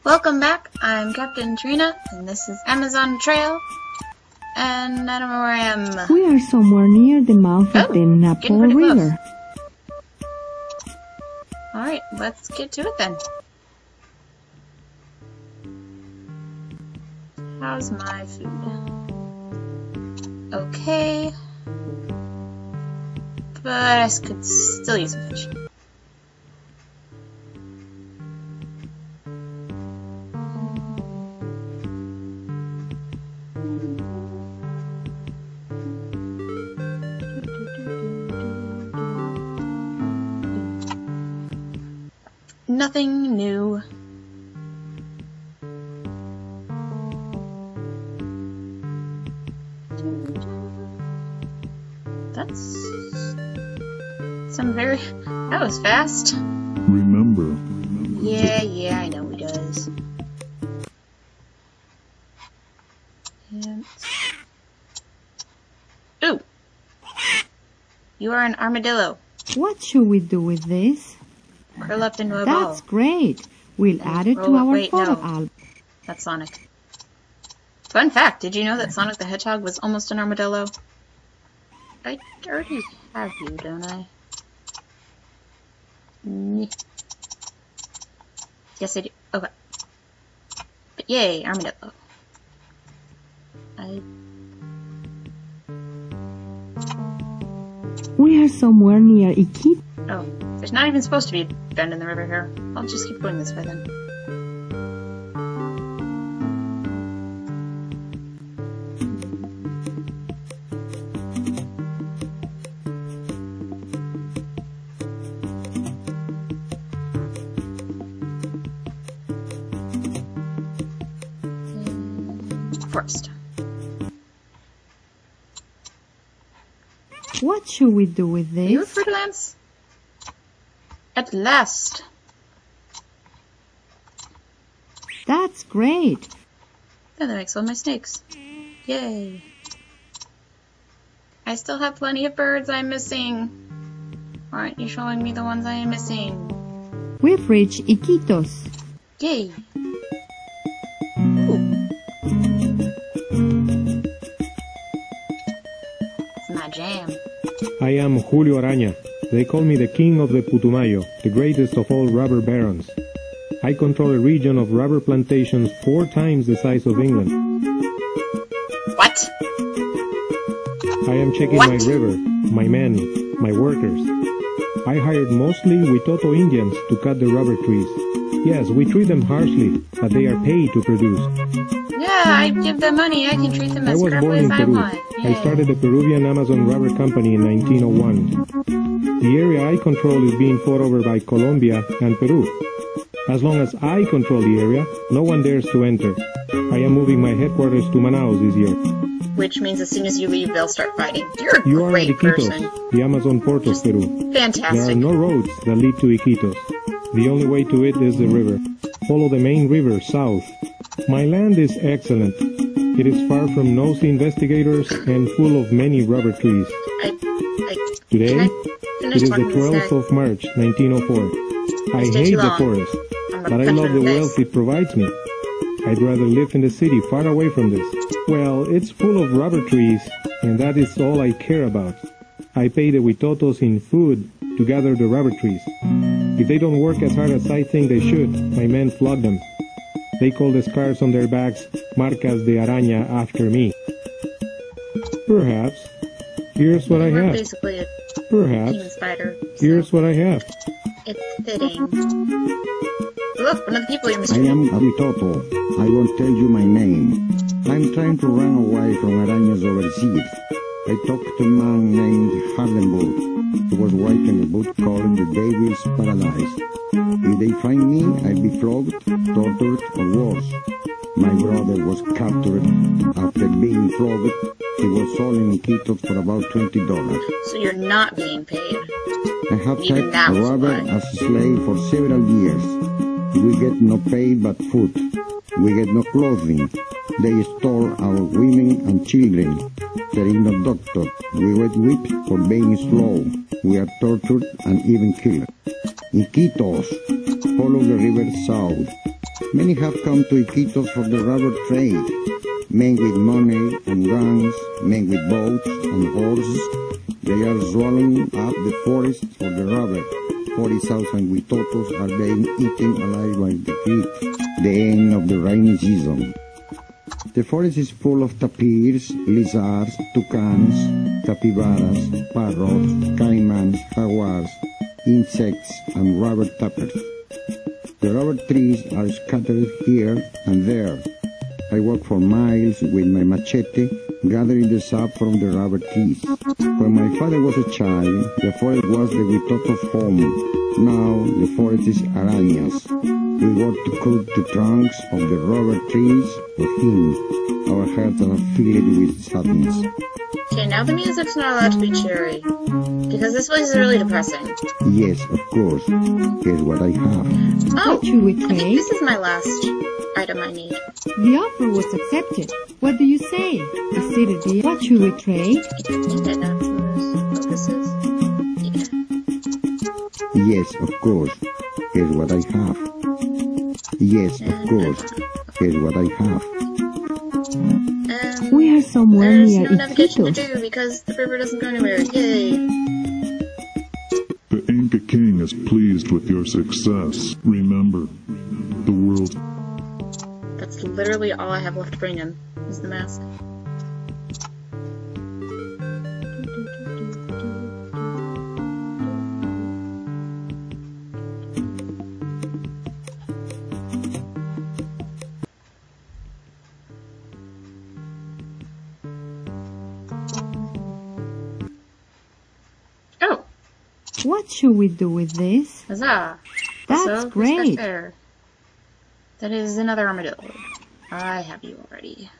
Welcome back, I'm Captain Trina, and this is Amazon Trail, and I don't know where I am. We are somewhere near the mouth of the Napo River. Alright, let's get to it then. How's my food? Okay. But I could still use some fish. Nothing new. That's some very... That was fast. Remember. Yeah, I know he does. And... Ooh! You are an armadillo. What should we do with this? Curl up into a ball. That's great. We'll add it to our photo album. That's Sonic. Fun fact, did you know that Sonic the Hedgehog was almost an armadillo? I already have you, don't I? Yes, I do. Okay. But yay, armadillo. We are somewhere near Iquitos. Oh, there's not even supposed to be a bend in the river here. I'll just keep going this way then. Forest. What should we do with this? Are you a Fruit Lance? At last. That's great. Yeah, that makes all my snakes. Yay. I still have plenty of birds I'm missing. Aren't you showing me the ones I am missing? We've reached Iquitos. Yay. Ooh. It's my jam. I am Julio Araña. They call me the king of the Putumayo, the greatest of all rubber barons. I control a region of rubber plantations 4 times the size of England. What? I am checking my river, my men, my workers. I hired mostly Witoto Indians to cut the rubber trees. Yes, we treat them harshly, but they are paid to produce. Yeah, I give them money. I can treat them as carefully as I want. Yay. I started the Peruvian Amazon Rubber Company in 1901. The area I control is being fought over by Colombia and Peru. As long as I control the area, no one dares to enter. I am moving my headquarters to Manaus this year. Which means as soon as you leave, they'll start fighting. You're a You are at great Iquitos, person. the Amazon port of Peru. Fantastic. There are no roads that lead to Iquitos. The only way to it is the river. Follow the main river south. My land is excellent. It is far from nosy investigators and full of many rubber trees. Today, it is the 12th of March, 1904. I hate the forest, but I love the wealth it provides me. I'd rather live in the city far away from this. Well, it's full of rubber trees, and that is all I care about. I pay the Witotos in food to gather the rubber trees. If they don't work as hard as I think they should, my men flog them. They call the scars on their backs Marcas de Araña after me. Perhaps. Here's what I have. Basically a Perhaps. spider. Here's what I have. It's fitting. Look, one of the people you're I mistreating. am Avitoto. I won't tell you my name. I'm trying to run away from Arañas overseas. I talked to a man named Hardenburg. He was writing a book called The Devil's Paradise. If they find me, I'll be flogged, tortured, or worse. My brother was captured. After being flogged, he was sold in Iquitos for about $20. So you're not being paid. I have Even kept that was rubber why. as a slave for several years. We get no pay but food. We get no clothing. They stole our women and children. There is no doctor. We get whipped for being slow. We are tortured and even killed. Iquitos, follow the river south. Many have come to Iquitos for the rubber trade. Men with money and guns, men with boats and horses. They are swallowing up the forests for the rubber. 40,000 huitotos are being eaten alive by the heat. The end of the rainy season. The forest is full of tapirs, lizards, toucans, capybaras, parrots, caimans, jaguars, insects, and rubber tappers. The rubber trees are scattered here and there. I walk for miles with my machete, gathering the sap from the rubber trees. When my father was a child, the forest was the huitoto's home. Now the forest is arañas. We work to cut the trunks of the rubber trees for him. Our hearts are filled with sadness. Okay, now the music's not allowed to be cheery. Because this place is really depressing. Yes, of course. Here's what I have. Oh, What should we I think trade? this is my last item I need. The offer was accepted. What do you say? Is it a deal? What should we trade? Internet focuses. Yeah. Yes, of course. Here's what I have. Yes, of course. Here's what I have. We are somewhere There's near no navigation to Iquitos. do because the river doesn't go anywhere. Yay! The Inca King is pleased with your success. Remember, the world. That's literally all I have left to bring him, is the mask. Oh, What should we do with this? huzzah! That's So, who's back great. there? That is another armadillo. I have you already.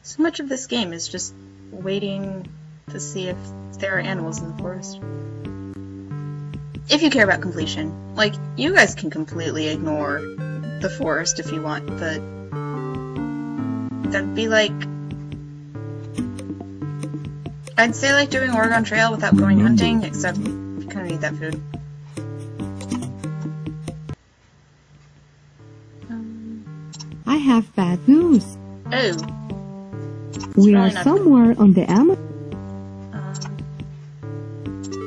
So much of this game is just waiting to see if there are animals in the forest. If you care about completion. Like, you guys can completely ignore the forest if you want, but that'd be like... I'd say like doing Oregon Trail without going hunting, except you kind of need that food. I have bad news. Oh, We really are not somewhere on the Amazon.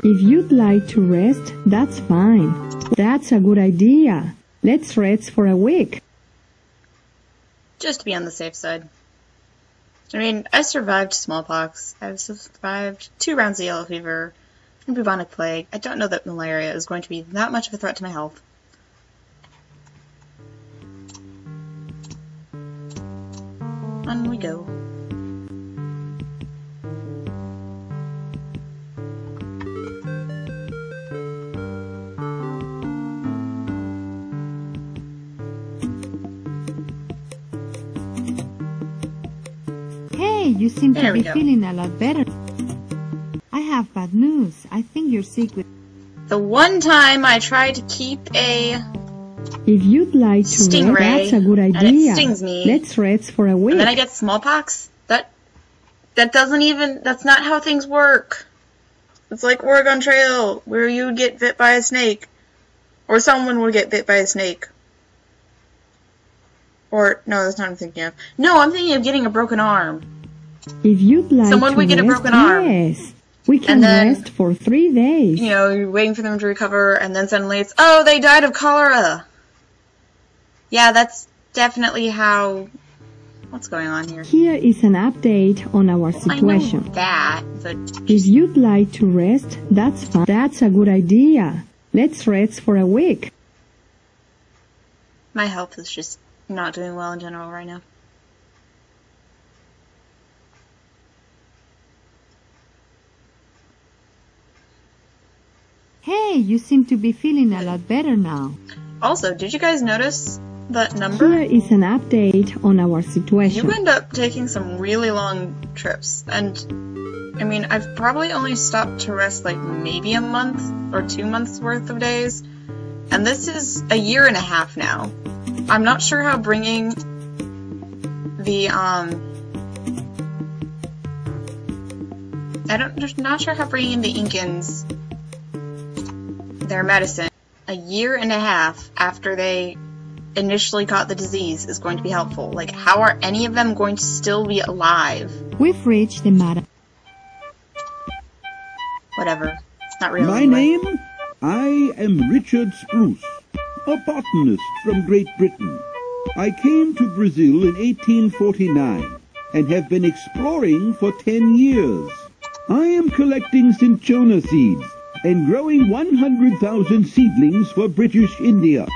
If you'd like to rest, that's fine. That's a good idea. Let's rest for a week. just to be on the safe side. I mean, I survived smallpox. I've survived 2 rounds of yellow fever and bubonic plague. I don't know that malaria is going to be that much of a threat to my health. On we go. Hey, you seem There to we be go. feeling a lot better. I have bad news. I think you're sick with... The one time I tried to keep a... If you'd like to Stingray, rest, that's a good and it idea. stings me. Let's rest for a week. And then I get smallpox? That doesn't even... That's not how things work. It's like Oregon Trail, where you would get bit by a snake. Or someone would get bit by a snake. Or, no, that's not what I'm thinking of. No, I'm thinking of getting a broken arm. If you'd like Someone to would get a rest, broken arm. yes. We can And then- rest for 3 days. You know, you're waiting for them to recover, and then suddenly it's, oh, they died of cholera! Yeah, that's definitely how... What's going on here? Here is an update on our I know situation. that, but... If you'd like to rest, that's fine. That's a good idea. Let's rest for a week. My health is just not doing well in general right now. Hey, you seem to be feeling a lot better now. Also, did you guys notice that number? Here is an update on our You situation. end up taking some really long trips, and I mean, I've probably only stopped to rest like maybe a month or 2 months worth of days, and this is a year and a half now. I'm not sure how bringing the not sure how bringing the Incans their medicine a year and a half after they initially caught the disease is going to be helpful? Like, how are any of them going to still be alive? We've reached the matter. Whatever. Not really. My name? I am Richard Spruce, a botanist from Great Britain. I came to Brazil in 1849 and have been exploring for 10 years. I am collecting cinchona seeds and growing 100,000 seedlings for British India.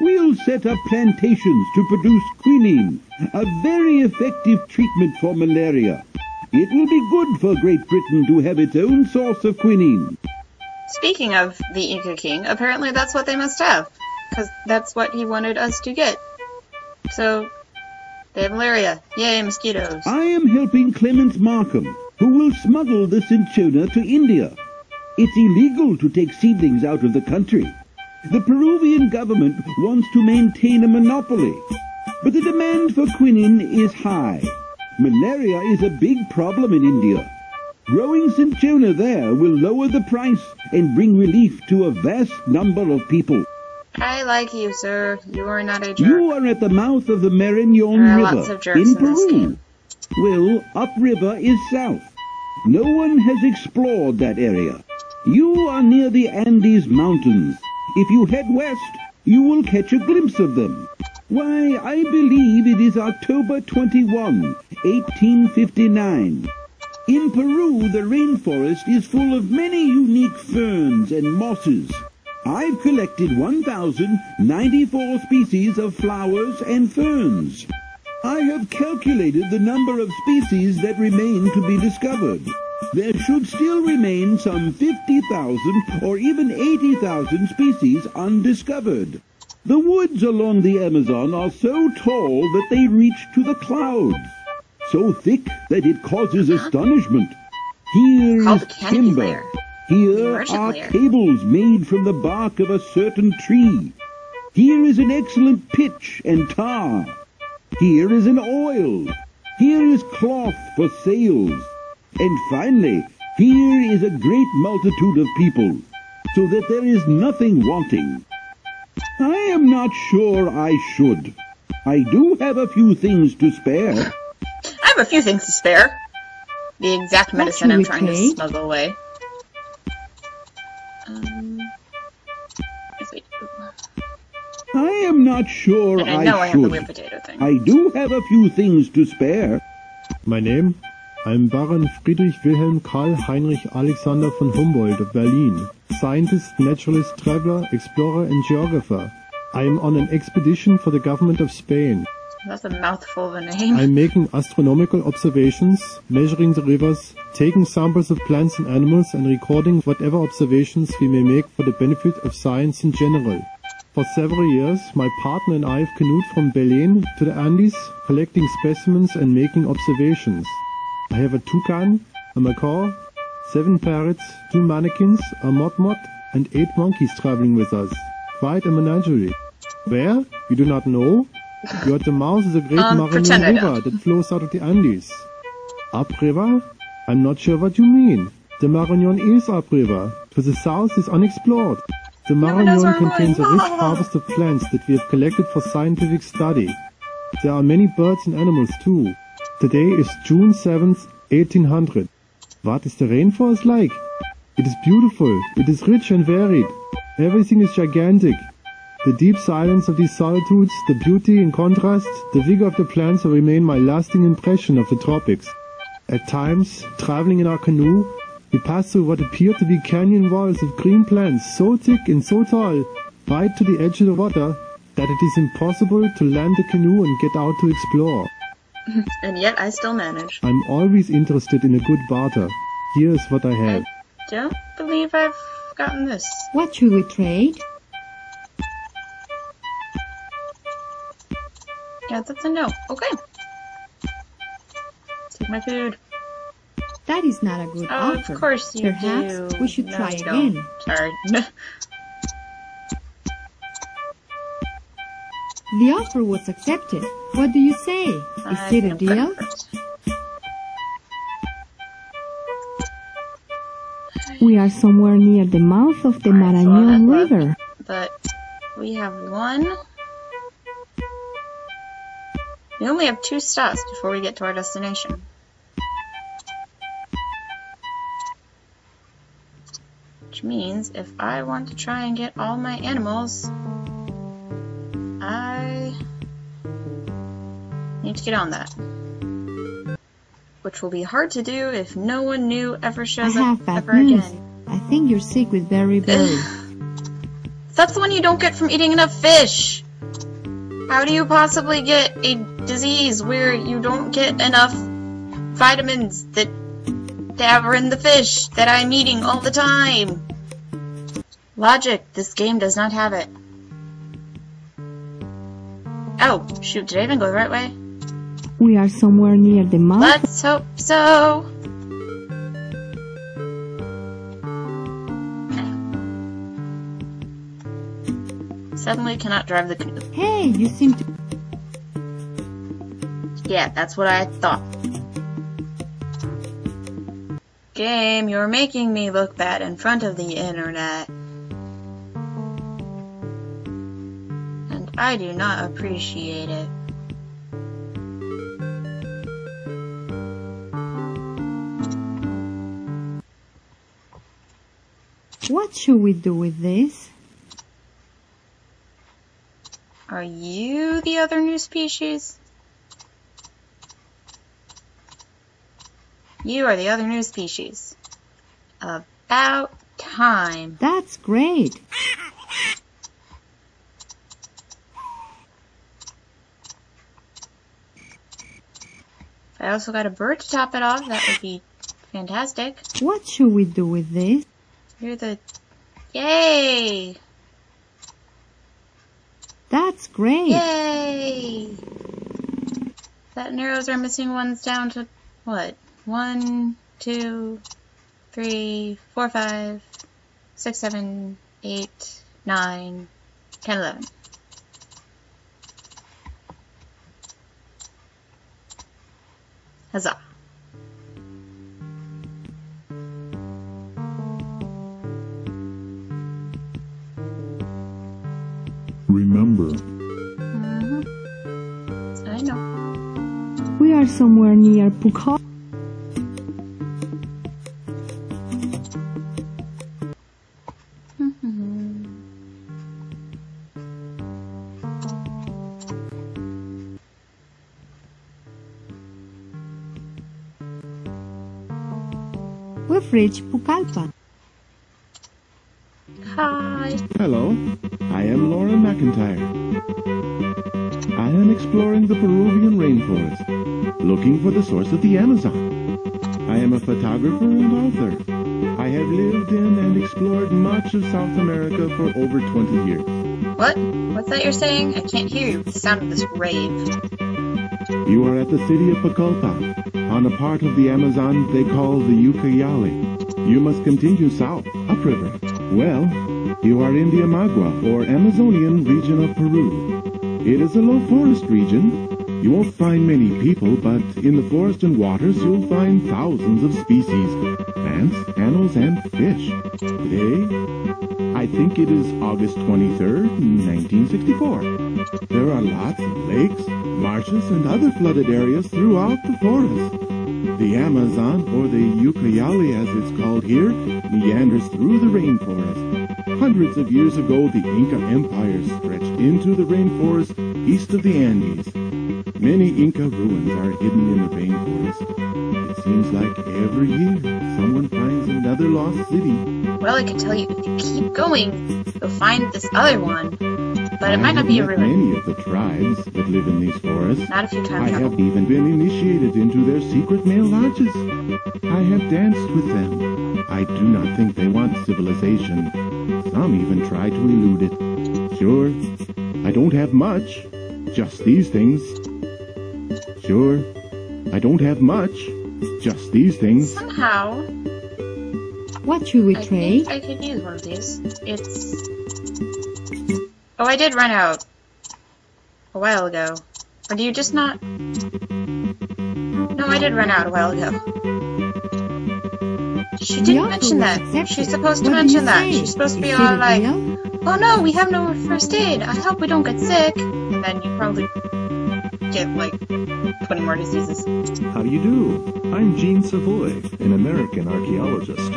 We'll set up plantations to produce quinine, a very effective treatment for malaria. It will be good for Great Britain to have its own source of quinine. Speaking of the Inca King, apparently that's what they must have, because that's what he wanted us to get. So, they have malaria. Yay, mosquitoes. I am helping Clement Markham, who will smuggle the cinchona to India. It's illegal to take seedlings out of the country. The Peruvian government wants to maintain a monopoly, but the demand for quinine is high. Malaria is a big problem in India. Growing cinchona there will lower the price and bring relief to a vast number of people. I like you, sir. You are not a jerk. You are at the mouth of the Marañón There are River lots of jerks in in this Peru. game. Well, upriver is south. No one has explored that area. You are near the Andes Mountains. If you head west, you will catch a glimpse of them. Why, I believe it is October 21, 1859. In Peru, the rainforest is full of many unique ferns and mosses. I've collected 1,094 species of flowers and ferns. I have calculated the number of species that remain to be discovered. There should still remain some 50,000 or even 80,000 species undiscovered. The woods along the Amazon are so tall that they reach to the clouds, so thick that it causes astonishment. Here Called is the canopy timber. layer. Here Merchant are layer. cables made from the bark of a certain tree. Here is an excellent pitch and tar. Here is an oil. Here is cloth for sails. And finally, here is a great multitude of people, so that there is nothing wanting. I am not sure I should. I do have a few things to spare. I have a few things to spare. The exact medicine I'm trying to okay. smuggle away. Wait. I am not sure And I know I have the should. weird potato thing. I do have a few things to spare. My name? I'm Baron Friedrich Wilhelm Karl Heinrich Alexander von Humboldt of Berlin. Scientist, naturalist, traveler, explorer and geographer. I am on an expedition for the government of Spain. That's a mouthful of a name. I'm making astronomical observations, measuring the rivers, taking samples of plants and animals and recording whatever observations we may make for the benefit of science in general. For several years, my partner and I have canoed from Belém to the Andes, collecting specimens and making observations. I have a toucan, a macaw, 7 parrots, 2 mannequins, a motmot, and 8 monkeys traveling with us. Quite a menagerie. Where? You do not know? You're at the mouth of the great pretend I Marañón don't. River that flows out of the Andes. Upriver? I'm not sure what you mean. The Marañón is upriver. To the south is unexplored. The but that's where Marañón I'm contains a going. rich harvest of plants that we have collected for scientific study. There are many birds and animals too. Today is June 7th, 1800. What is the rainforest like? It is beautiful. It is rich and varied. Everything is gigantic. The deep silence of these solitudes, the beauty in contrast, the vigor of the plants will remain my lasting impression of the tropics. At times, traveling in our canoe, we pass through what appear to be canyon walls of green plants so thick and so tall, right to the edge of the water, that it is impossible to land the canoe and get out to explore. And yet I still manage. I'm always interested in a good barter. Here is what I have. Don't believe I've gotten this. What should we trade? Yeah, that's a no. Okay. Take my food. That is not a good Oh, offer. of course you Perhaps do. we should No, try you don't. again. Sorry. The offer was accepted. What do you say? Is it a deal? We are somewhere near the mouth of the Marañón River. but we have one. We only have 2 stops before we get to our destination. Which means if I want to try and get all my animals, I need to get on that. Which will be hard to do if no one new ever shows up ever again. I think you're sick with berry. That's the one you don't get from eating enough fish! How do you possibly get a disease where you don't get enough vitamins that are in the fish that I'm eating all the time? Logic, this game does not have it. Oh, shoot, did I even go the right way? We are somewhere near the mouth. Let's hope so! Suddenly cannot drive the canoe. Hey, you seem to... Yeah, that's what I thought. Game, you're making me look bad in front of the internet. And I do not appreciate it. What should we do with this? Are you the other new species? You are the other new species. About time. That's great. If I also got a bird to top it off, that would be fantastic. What should we do with this? You're the... Yay! That's great. Yay! That narrows our missing ones down to, what? 1, 2, 3, 4, 5, 6, 7, 8, 9, 10, 11. Huzzah. Remember, I know. We are somewhere near Pukal. We've reached Pucallpa. Hi. Hello, I am Laura McIntyre. I am exploring the Peruvian rainforest, looking for the source of the Amazon. I am a photographer and author. I have lived in and explored much of South America for over 20 years. What? What's that you're saying? I can't hear you with the sound of this rave. You are at the city of Pucallpa, on a part of the Amazon they call the Ucayali. You must continue south, upriver. Well, you are in the Amagua, or Amazonian region of Peru. It is a low forest region. You won't find many people, but in the forest and waters you'll find thousands of species, plants, animals, and fish. Today, I think it is August 23rd, 1964. There are lots of lakes, marshes, and other flooded areas throughout the forest. The Amazon, or the Ucayali as it's called here, meanders through the rainforest. Hundreds of years ago, the Inca Empire stretched into the rainforest east of the Andes. Many Inca ruins are hidden in the rainforest. It seems like every year someone finds another lost city. Well, I can tell you, if you keep going, you'll find this other one. But it might not be a ruin. Many of the tribes that live in these forests. Not if you time I travel. have even been initiated into their secret male lodges. I have danced with them. I do not think they want civilization. Some even try to elude it. Sure, I don't have much. Just these things. Sure, I don't have much. Just these things. Somehow, What should we I trade? think I could use one of these. It's... Oh, I did run out a while ago. Or do you just not... No, I did run out a while ago. She didn't mention that. She's supposed to mention that. She's supposed to be all like, oh no, we have no first aid. I hope we don't get sick. And then you probably get, like, 20 more diseases. How do you do? I'm Jean Savoy, an American archaeologist.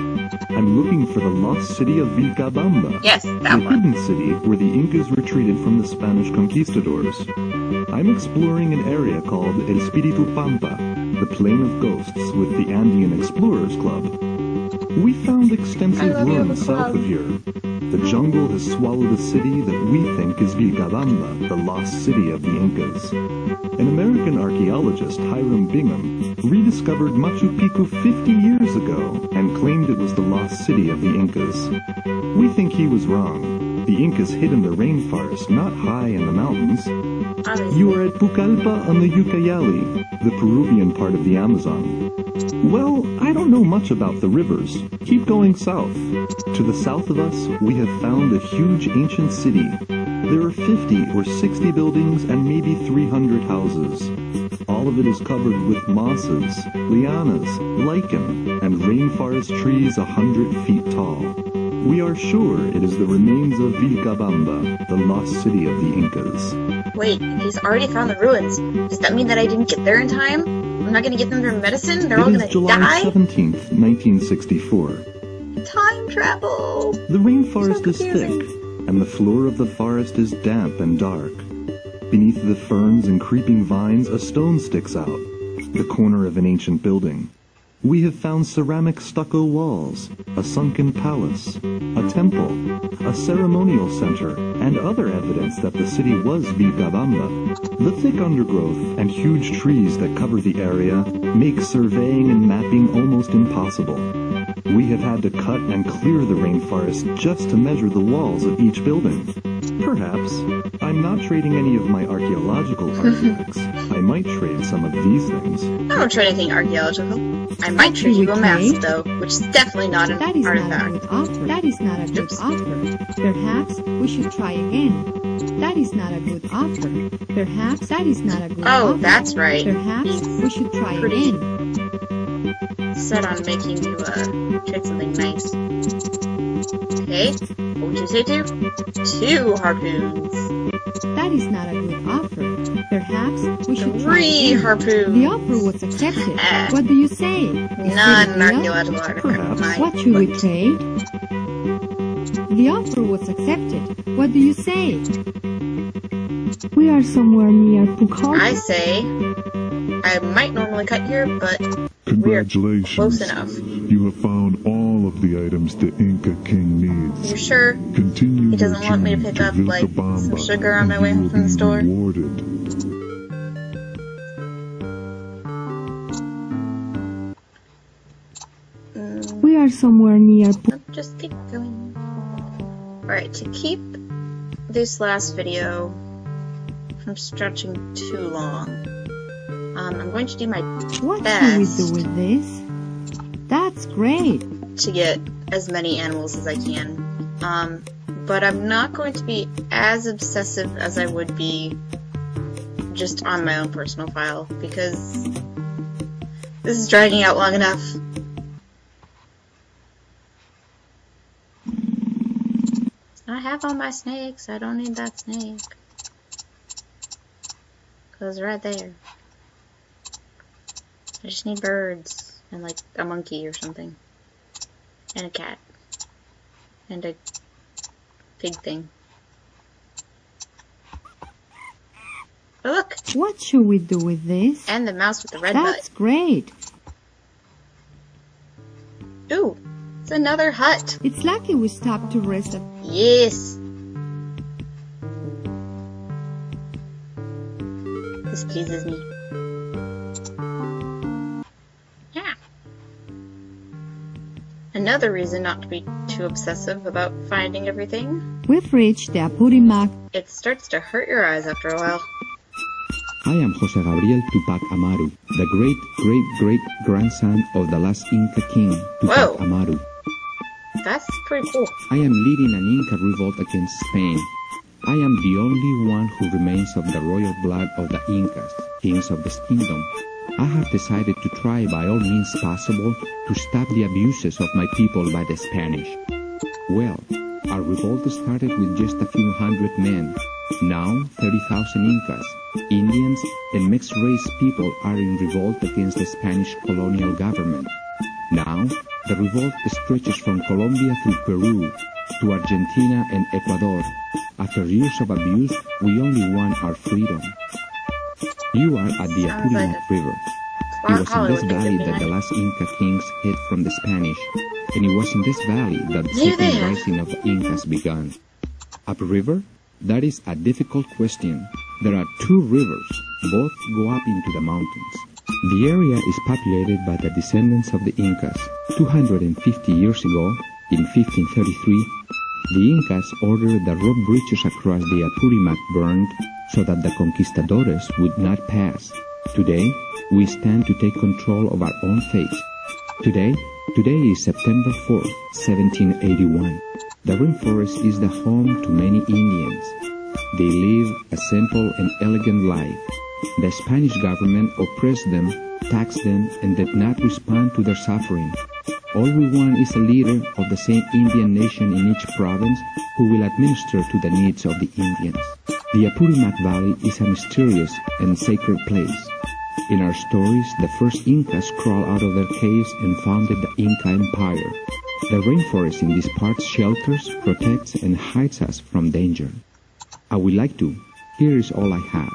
I'm looking for the lost city of Vilcabamba. Yes, that the one. hidden city where the Incas retreated from the Spanish conquistadors. I'm exploring an area called El Espiritu Pampa, the Plain of Ghosts with the Andean Explorers Club. We found extensive ruins south of here. The jungle has swallowed a city that we think is Vilcabamba, the lost city of the Incas. An American archaeologist, Hiram Bingham, rediscovered Machu Picchu 50 years ago and claimed it was the lost city of the Incas. We think he was wrong. The Incas hid in the rainforest, not high in the mountains. You are at Pucallpa on the Ucayali, the Peruvian part of the Amazon. Well, I don't know much about the rivers. Keep going south. To the south of us, we have found a huge ancient city. There are 50 or 60 buildings and maybe 300 houses. All of it is covered with mosses, lianas, lichen, and rainforest trees 100 feet tall. We are sure it is the remains of Vilcabamba, the lost city of the Incas. Wait, he's already found the ruins. Does that mean that I didn't get there in time? I'm not gonna get them their medicine? They're all gonna die? It is July 17th, 1964. Time travel! The rainforest So is thick, and the floor of the forest is damp and dark. Beneath the ferns and creeping vines, a stone sticks out, the corner of an ancient building. We have found ceramic stucco walls, a sunken palace, a temple, a ceremonial center, and other evidence that the city was Vilcabamba. The thick undergrowth and huge trees that cover the area make surveying and mapping almost impossible. We have had to cut and clear the rainforest just to measure the walls of each building. Perhaps. I'm not trading any of my archaeological artifacts. I might trade some of these things. I don't trade anything archaeological. I might trade you a mask, though, which is definitely not an That is artifact. not a good offer. That is not a good Oops. offer. Perhaps we should try again. That is not a good offer. Perhaps that is not a good offer. Oh, that's right. Perhaps we should try Pretty. again. Set on making you, trade something nice. Okay, what would you say to? 2 harpoons. That is not a good offer. Perhaps we should try 3 again. harpoons. The offer was accepted. What do you say? Is it a deal? Non-archaeological artifact. Perhaps. Nice. What should we trade? The offer was accepted. What do you say? We are somewhere near Pucallpa. I say, I might normally cut here, but Congratulations. close enough. You have found all of the items the Inca king needs. You sure? Continue He doesn't your want me to journey pick up, like, Vilcabamba, some sugar on my and way you home will from the be store? rewarded. We are somewhere near Just keep going. Alright, to keep this last video from stretching too long, I'm going to do my What best should we do with this? That's great. to get as many animals as I can. But I'm not going to be as obsessive as I would be just on my own personal file, because this is dragging out long enough. I have all my snakes, I don't need that snake. Cause right there. I just need birds, and like a monkey or something. And a cat. And a pig thing. Oh look! What should we do with this? And the mouse with the red That's butt. great. Ooh! It's another hut! It's lucky we stopped to rest at Yes! This pleases me. Yeah. Another reason not to be too obsessive about finding everything. We've reached the Apurimac. It starts to hurt your eyes after a while. I am Jose Gabriel Tupac Amaru, the great-great-great-grandson of the last Inca king, Whoa. Tupac Amaru. That's pretty cool. I am leading an Inca revolt against Spain. I am the only one who remains of the royal blood of the Incas, kings of this kingdom. I have decided to try by all means possible to stop the abuses of my people by the Spanish. Well, Our revolt started with just a few hundred men. Now, 30,000 Incas, Indians, and mixed-race people are in revolt against the Spanish colonial government. Now, the revolt stretches from Colombia through Peru to Argentina and Ecuador. After years of abuse, we only want our freedom. You are at the Apurimac River. It was in this valley that the last Inca kings hid from the Spanish, and it was in this valley that the second rising of the Incas began. Upriver? That is a difficult question. There are two rivers. Both go up into the mountains. The area is populated by the descendants of the Incas. 250 years ago, in 1533, the Incas ordered the rope bridges across the Apurimac burned so that the conquistadores would not pass. Today, we stand to take control of our own fate. Today is September 4th, 1781. The rainforest is the home to many Indians. They live a simple and elegant life. The Spanish government oppressed them, taxed them, and did not respond to their suffering. All we want is a leader of the same Indian nation in each province who will administer to the needs of the Indians. The Apurimac Valley is a mysterious and sacred place. In our stories, the first Incas crawled out of their caves and founded the Inca Empire. The rainforest in these parts shelters, protects, and hides us from danger. I would like to. Here is all I have.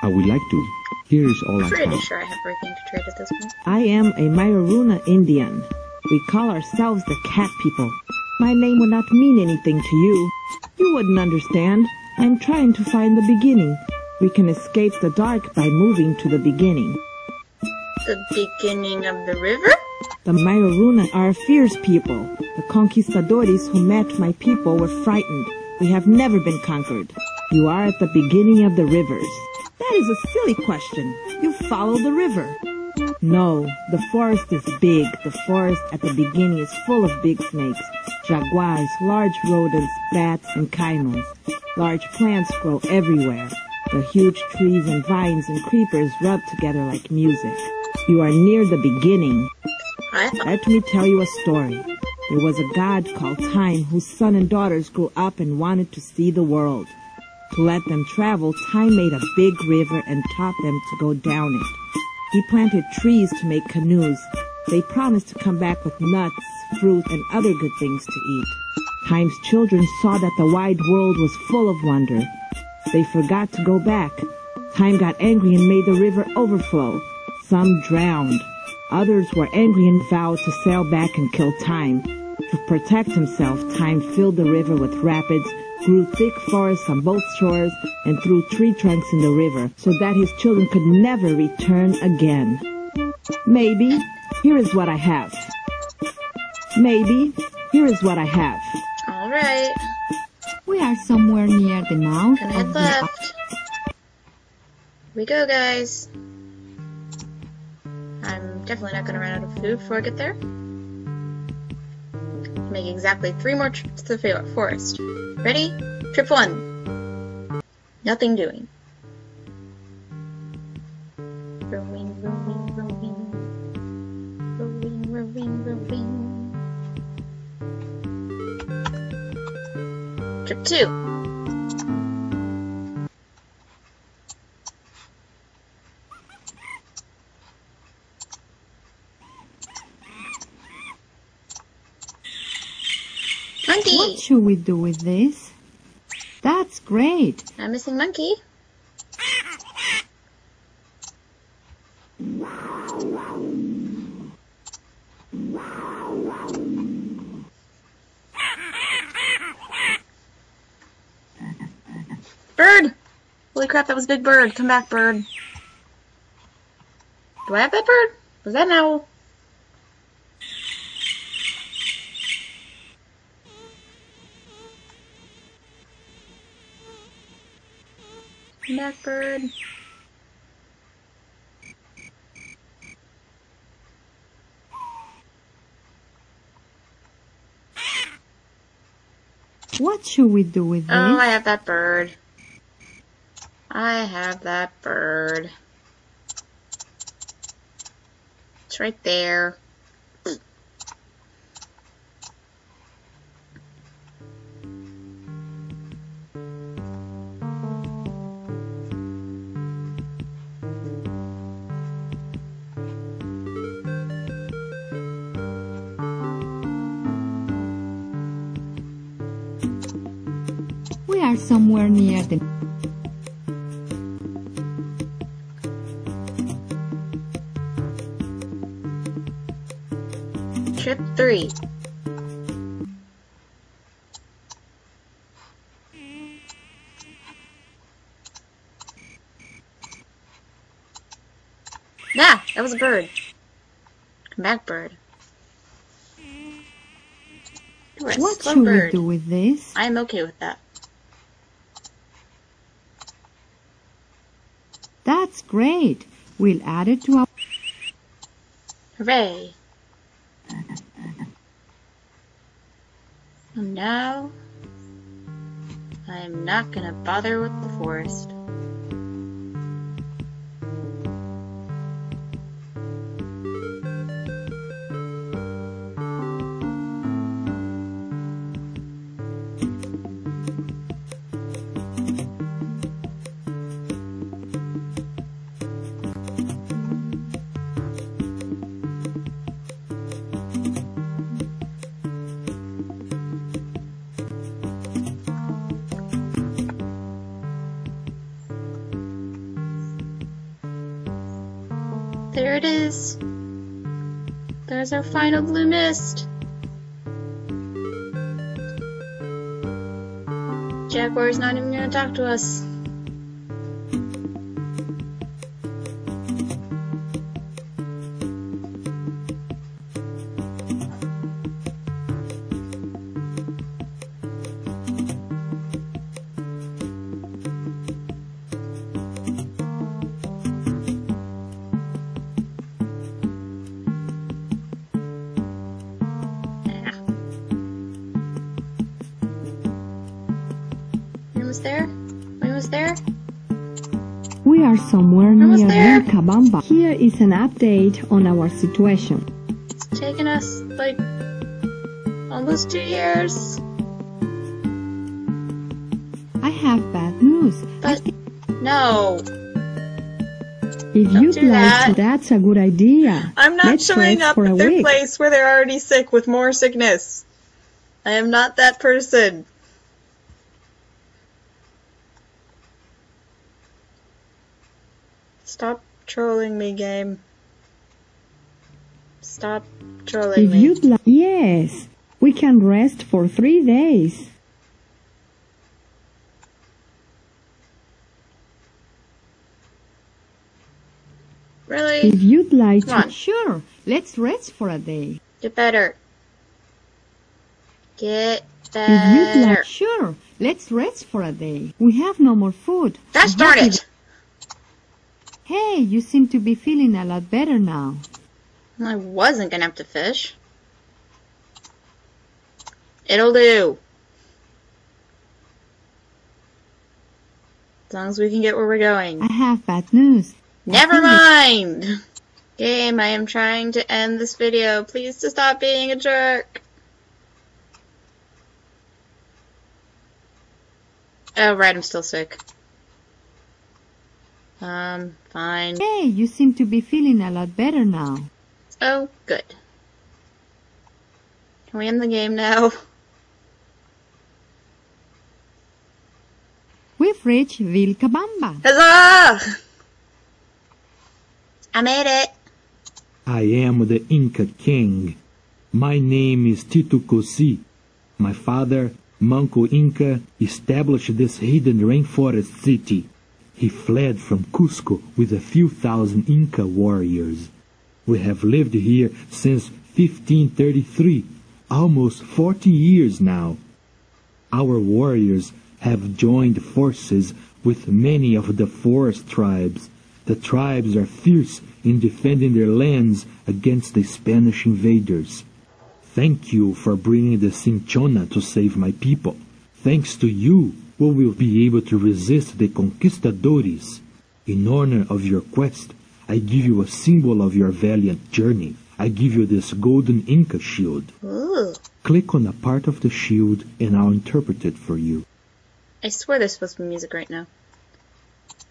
I would like to. Here is all I have. Pretty sure I have everything to trade at this point. I am a Mayoruna Indian. We call ourselves the Cat People. My name would not mean anything to you. You wouldn't understand. I'm trying to find the beginning. We can escape the dark by moving to the beginning. The beginning of the river? The Mayoruna are a fierce people. The conquistadores who met my people were frightened. We have never been conquered. You are at the beginning of the rivers. That is a silly question. You follow the river. No, the forest is big. The forest at the beginning is full of big snakes, jaguars, large rodents, bats, and caimans. Large plants grow everywhere. The huge trees and vines and creepers rub together like music. You are near the beginning. Let me tell you a story. There was a god called Time whose son and daughters grew up and wanted to see the world. To let them travel, Time made a big river and taught them to go down it. He planted trees to make canoes. They promised to come back with nuts, fruit, and other good things to eat. Time's children saw that the wide world was full of wonder. They forgot to go back. Time got angry and made the river overflow. Some drowned. Others were angry and vowed to sail back and kill Time. To protect himself, Time filled the river with rapids, grew thick forests on both shores, and threw tree trunks in the river so that his children could never return again. Maybe here is what I have. Maybe here is what I have. All right. We are somewhere near the mouth Gonna of head the left. Here we go, guys. I'm definitely not gonna run out of food before I get there. Make exactly 3 more trips to the forest. Ready? Trip 1. Nothing doing. Rowing, rowing, rowing. Rowing, rowing, rowing. Trip 2. Monkey! What should we do with this? That's great. I'm missing monkey. Bird! Holy crap, that was a big bird. Come back, bird. Do I have that bird? Was that an owl? Come back, bird. What should we do with this? Oh, I have that bird. I have that bird. It's right there. are somewhere near the... Trip 3. Yeah, that was a bird. Come back, bird. You're a What slow should bird. we do with this? I'm okay with that. That's great. We'll add it to our... Hooray! And now, I'm not gonna bother with the forest. There it is. There's our final blue mist. Jaguar's not even gonna talk to us. There? We almost there? We are somewhere Almost near there. Vilcabamba. Here is an update on our situation. It's taken us, like, almost 2 years. I have bad news. But, no. If Don't you'd do like that. to, that's a good idea. I'm not Let's showing rest up for a at their week. place where they're already sick with more sickness. I am not that person. Stop trolling me, game. Stop trolling If me. you'd like, yes, we can rest for 3 days. Really? If you'd like Come to, on. sure, let's rest for a day. Get better. Get If you'd better. like, sure, let's rest for a day. We have no more food. Gosh I'm darn happy it! Hey, you seem to be feeling a lot better now. I wasn't gonna have to fish. It'll do. As long as we can get where we're going. I have bad news. Never mind! Game, I am trying to end this video. Please to stop being a jerk. Oh, right, I'm still sick. Fine. Hey, you seem to be feeling a lot better now. Oh, good. Can we end the game now? We've reached Vilcabamba. Huzzah! I made it. I am the Inca king. My name is Titu Cusi. My father, Manco Inca, established this hidden rainforest city. He fled from Cusco with a few thousand Inca warriors. We have lived here since 1533, almost 40 years now. Our warriors have joined forces with many of the forest tribes. The tribes are fierce in defending their lands against the Spanish invaders. Thank you for bringing the Cinchona to save my people. Thanks to you, we will be able to resist the conquistadores. In honor of your quest, I give you a symbol of your valiant journey. I give you this golden Inca shield. Ooh. Click on a part of the shield and I'll interpret it for you. I swear there's supposed to be music right now.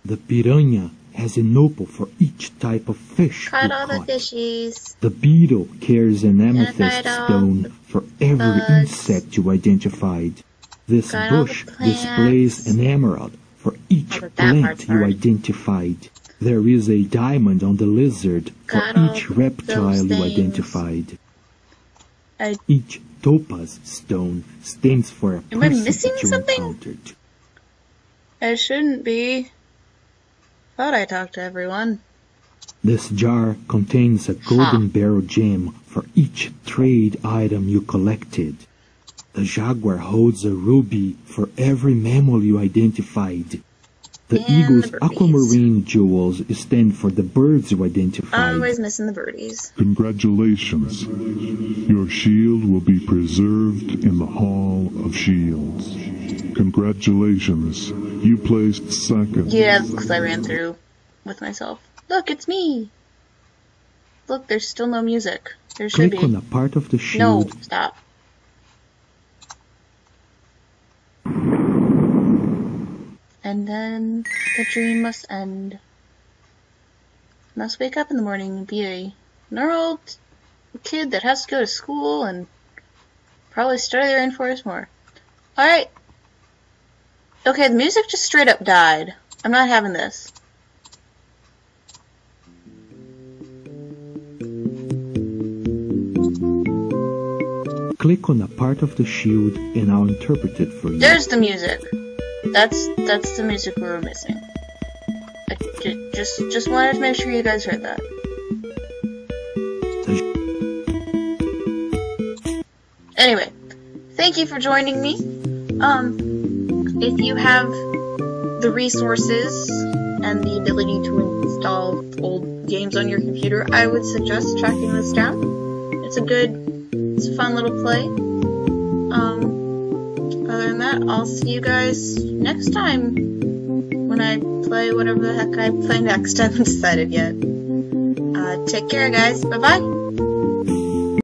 The piranha has an opal for each type of fish Caught you all the caught. fishies. The beetle carries an amethyst Identified all stone for every bugs. insect you identified. This Got all the bush plants. displays an emerald for each Oh, but that plant part's you hard. identified. There is a diamond on the lizard for Got all each reptile those you things. identified. I- Each topaz stone stands for a Am I person missing that you something? encountered. I shouldn't be. Thought I talked to everyone. This jar contains a golden barrel gem for each trade item you collected. The jaguar holds a ruby for every mammal you identified. The And eagle's the birdies. aquamarine jewels stand for the birds you identified. Always missing the birdies. Congratulations. Your shield will be preserved in the Hall of Shields. Congratulations. You placed second. Yeah, because I ran through with myself. Look, it's me! Look, there's still no music. There should Click on be. a part of the No, shield. stop. And then the dream must end. Must wake up in the morning and be a normal kid that has to go to school and probably study the rainforest more. Alright. Okay, the music just straight up died. I'm not having this. Click on a part of the shield and I'll interpret it for you. There's the music. That's the music we were missing. I just wanted to make sure you guys heard that. Anyway, thank you for joining me. If you have the resources and the ability to install old games on your computer, I would suggest tracking this down. It's a fun little play. Other than that, I'll see you guys next time when I play whatever the heck I play next. I haven't decided yet. Take care, guys. Bye-bye.